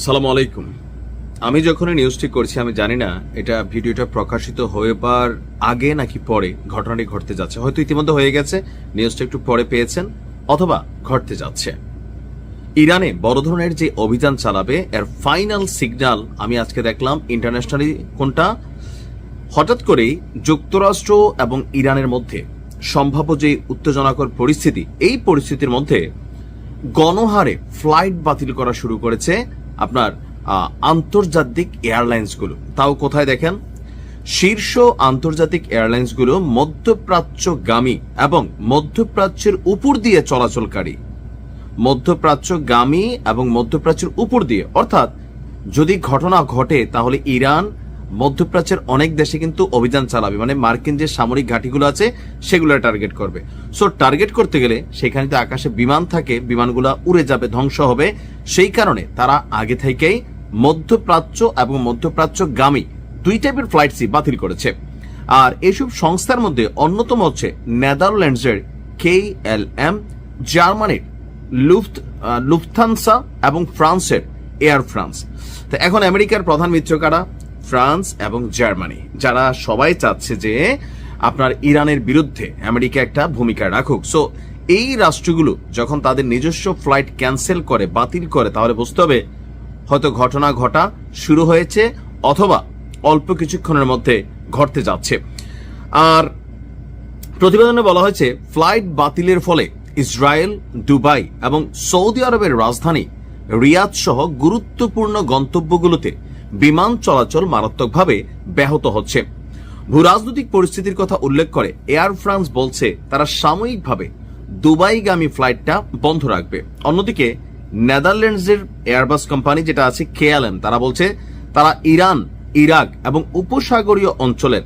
সালাম আলাইকুম। আমি যখন এই নিউজটি করছি আমি জানি না এটা ভিডিওটা প্রকাশিত হয়েবার আগে নাকি পরে ঘটনাটি ঘটতে যাচ্ছে। হয়তো ইতিমধ্যে হয়ে গেছে, নিউজটা একটু পরে পেয়েছেন, অথবা ঘটতে যাচ্ছে। ইরানে বড় ধরনের যে অভিযান চালাবে এর ফাইনাল সিগন্যাল আমি আজকে দেখলাম ইন্টারন্যাশনালি। কোনটা? হঠাৎ করেই যুক্তরাষ্ট্র এবং ইরানের মধ্যে সম্ভাব্য যে উত্তেজনাকর পরিস্থিতি, এই পরিস্থিতির মধ্যে গণহারে ফ্লাইট বাতিল করা শুরু করেছে আপনার আন্তর্জাতিক এয়ারলাইন্সগুলো। তাও কোথায় দেখেন, শীর্ষ আন্তর্জাতিক এয়ারলাইন্সগুলো মধ্যপ্রাচ্যগামী এবং মধ্যপ্রাচ্যের উপর দিয়ে চলাচলকারী, মধ্যপ্রাচ্যগামী এবং মধ্যপ্রাচ্যের উপর দিয়ে, অর্থাৎ যদি ঘটনা ঘটে তাহলে ইরান মধ্যপ্রাচ্যের অনেক দেশে কিন্তু অভিযান চালাবে, মানে মার্কিন যে সামরিক ঘাঁটিগুলো আছে সেগুলো টার্গেট করবে। সো টার্গেট করতে গেলে সেখানে তো আকাশে বিমান থাকে, বিমানগুলো উড়ে যাবে, ধ্বংস হবে। সেই কারণে তারা আগে থেকেই মধ্যপ্রাচ্য এবং মধ্যপ্রাচ্যগামী দুই টাইপের ফ্লাইটসই বাতিল করেছে। আর এইসব সংস্থার মধ্যে অন্যতম হচ্ছে নেদারল্যান্ডসের KLM, জার্মানির লুফথানসা এবং ফ্রান্সের এয়ার ফ্রান্স। তো এখন আমেরিকার প্রধান মিত্র কারা? ফ্রান্স এবং জার্মানি, যারা সবাই চাচ্ছে যে আপনার ইরানের বিরুদ্ধে আমেরিকা একটা ভূমিকা রাখুক। সো এই রাষ্ট্রগুলো যখন তাদের নিজস্ব ফ্লাইট ক্যান্সেল করে, বাতিল করে, তাহলে বুঝতে হবে হয়তো ঘটনা ঘটা শুরু হয়েছে অথবা অল্প কিছুক্ষণের মধ্যে ঘটতে যাচ্ছে। আর প্রতিবেদনে বলা হয়েছে ফ্লাইট বাতিলের ফলে ইসরায়েল, দুবাই এবং সৌদি আরবের রাজধানী রিয়াদ সহ গুরুত্বপূর্ণ গন্তব্যগুলোতে বিমান চলাচল মারাত্মকভাবে ব্যাহত হচ্ছে। ভূরাজনৈতিক পরিস্থিতির কথা উল্লেখ করে এয়ার ফ্রান্স বলছে তারা সাময়িকভাবে দুবাইগামী ফ্লাইটটা বন্ধ রাখবে। অন্যদিকে নেদারল্যান্ডসের এয়ারবাস কোম্পানি যেটা আছে KLM, তারা বলছে তারা ইরান, ইরাক এবং উপসাগরীয় অঞ্চলের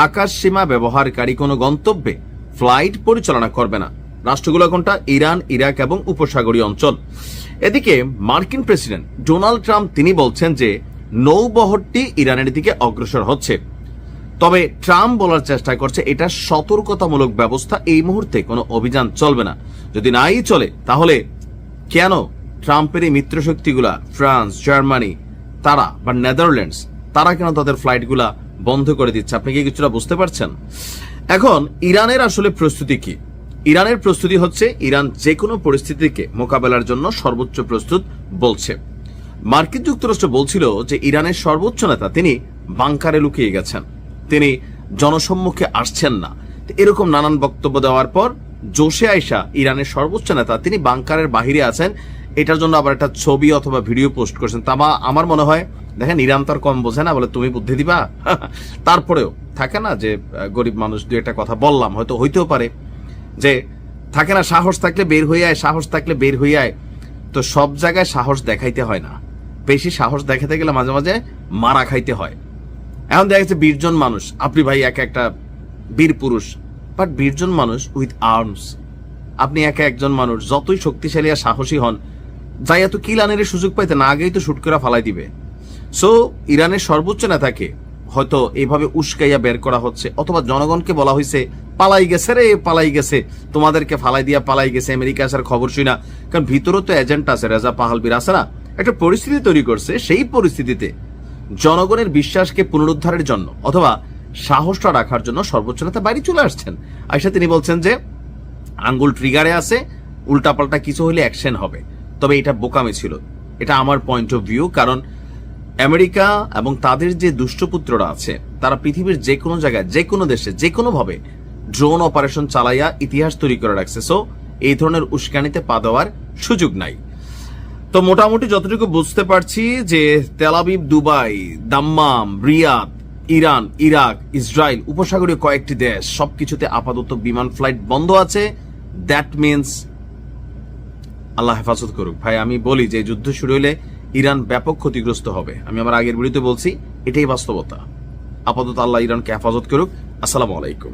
আকাশ সীমা ব্যবহারকারী কোনো গন্তব্যে ফ্লাইট পরিচালনা করবে না। রাষ্ট্রগুলো কোনটা? ইরান, ইরাক এবং উপসাগরীয় অঞ্চল। এদিকে মার্কিন প্রেসিডেন্ট ডোনাল্ড ট্রাম্প তিনি বলছেন যে নৌবহরটি ইরানের দিকে অগ্রসর হচ্ছে। তবে ট্রাম্প বলার চেষ্টা করছে এটা সতর্কতামূলক ব্যবস্থা, এই মুহূর্তে কোনো অভিযান চলবে না। যদি নাই চলে তাহলে কেন ট্রাম্পের এই মিত্রশক্তিগুলা ফ্রান্স, জার্মানি তারা বা নেদারল্যান্ডস তারা কেন তাদের ফ্লাইটগুলা বন্ধ করে দিচ্ছে? আপনি কি কিছুটা বুঝতে পারছেন? এখন ইরানের আসলে প্রস্তুতি কি? ইরানের প্রস্তুতি হচ্ছে ইরান যে কোনো পরিস্থিতিকে মোকাবেলার জন্য সর্বোচ্চ প্রস্তুত বলছে। মার্কিন যুক্তরাষ্ট্র বলছিল যে ইরানের সর্বোচ্চ নেতা তিনি বাংকারে লুকিয়ে গেছেন, তিনি জনসম্মুখে আসছেন না। এরকম নানান বক্তব্য দেওয়ার পর জোশে আইসা ইরানের সর্বোচ্চ নেতা তিনি বাংকারের বাহিরে আছেন, এটার জন্য আবার একটা ছবি অথবা ভিডিও পোস্ট করছেন। তা আমার মনে হয় দেখেন ইরান তার কম বোঝে না, বলে তুমি বুদ্ধি দিবা। তারপরেও থাকে না যে গরিব মানুষ, দু একটা কথা বললাম, হয়তো হইতেও পারে যে থাকে না সাহস থাকলে বের হয়ে আয়, সাহস থাকলে বের হয়ে আয়। তো সব জায়গায় সাহস দেখাইতে হয় না, বেশি সাহস দেখাতে গেলে মাঝে মাঝে মারা খাইতে হয়। এখন দেখা যাচ্ছে 20 জন মানুষ, আপনি ভাই একটা বীর পুরুষ, বাট 20 জন মানুষ উইথ আর্মস। আপনি একজন মানুষ যতই শক্তিশালী আর সাহসী হন, যাই এত কিল আনের সুযোগ পাইতে না আগেই তো শুট করে ফালাই দিবে। সো ইরানের সর্বোচ্চ নেতাকে হয়তো এইভাবে উস্কাইয়া বের করা হচ্ছে, অথবা জনগণকে বলা হয়েছে পালাই গেছে রে, পালাই গেছে, তোমাদেরকে ফালাই দিয়া পালাই গেছে, আমেরিকা আসার খবর শুই না। কারণ ভিতরে তো এজেন্ট আছে, রেজা পাহালবির আছে না, একটা পরিস্থিতি তৈরি করছে। সেই পরিস্থিতিতে জনগণের বিশ্বাসকে পুনরুদ্ধারের জন্য অথবা সাহসটা রাখার জন্য সর্বোচ্চ নেতা বাইরে চলে আসছেন। আইসা তিনি বলছেন যে আঙ্গুল ট্রিগারে আছে, উল্টাপাল্টা কিছু হলে অ্যাকশন হবে। তবে এটা বোকামি ছিল, এটা আমার পয়েন্ট অফ ভিউ। কারণ আমেরিকা এবং তাদের যে দুষ্টপুত্ররা আছে তারা পৃথিবীর যে কোনো জায়গায়, যে কোনো দেশে, যে কোনো ভাবে ড্রোন অপারেশন চালাইয়া ইতিহাস তৈরি করে রাখছে। সো এই ধরনের উস্কানিতে পা দেওয়ার সুযোগ নাই। তো মোটামুটি যতটুকু বুঝতে পারছি যে Tel Aviv, Dubai, Dammam, Riyadh, Iran, Iraq, Israel, উপসাগরীয় কয়েকটি দেশ সবকিছুতে আপাতত বিমান ফ্লাইট বন্ধ আছে। দ্যাট মিনস আল্লাহ হেফাজত করুক। ভাই আমি বলি যে যুদ্ধ শুরু হলে ইরান ব্যাপক ক্ষতিগ্রস্ত হবে। আমি আমার আগের ভিডিওতে বলছি, এটাই বাস্তবতা। আপাতত আল্লাহ ইরানকে হেফাজত করুক। আসসালামু আলাইকুম।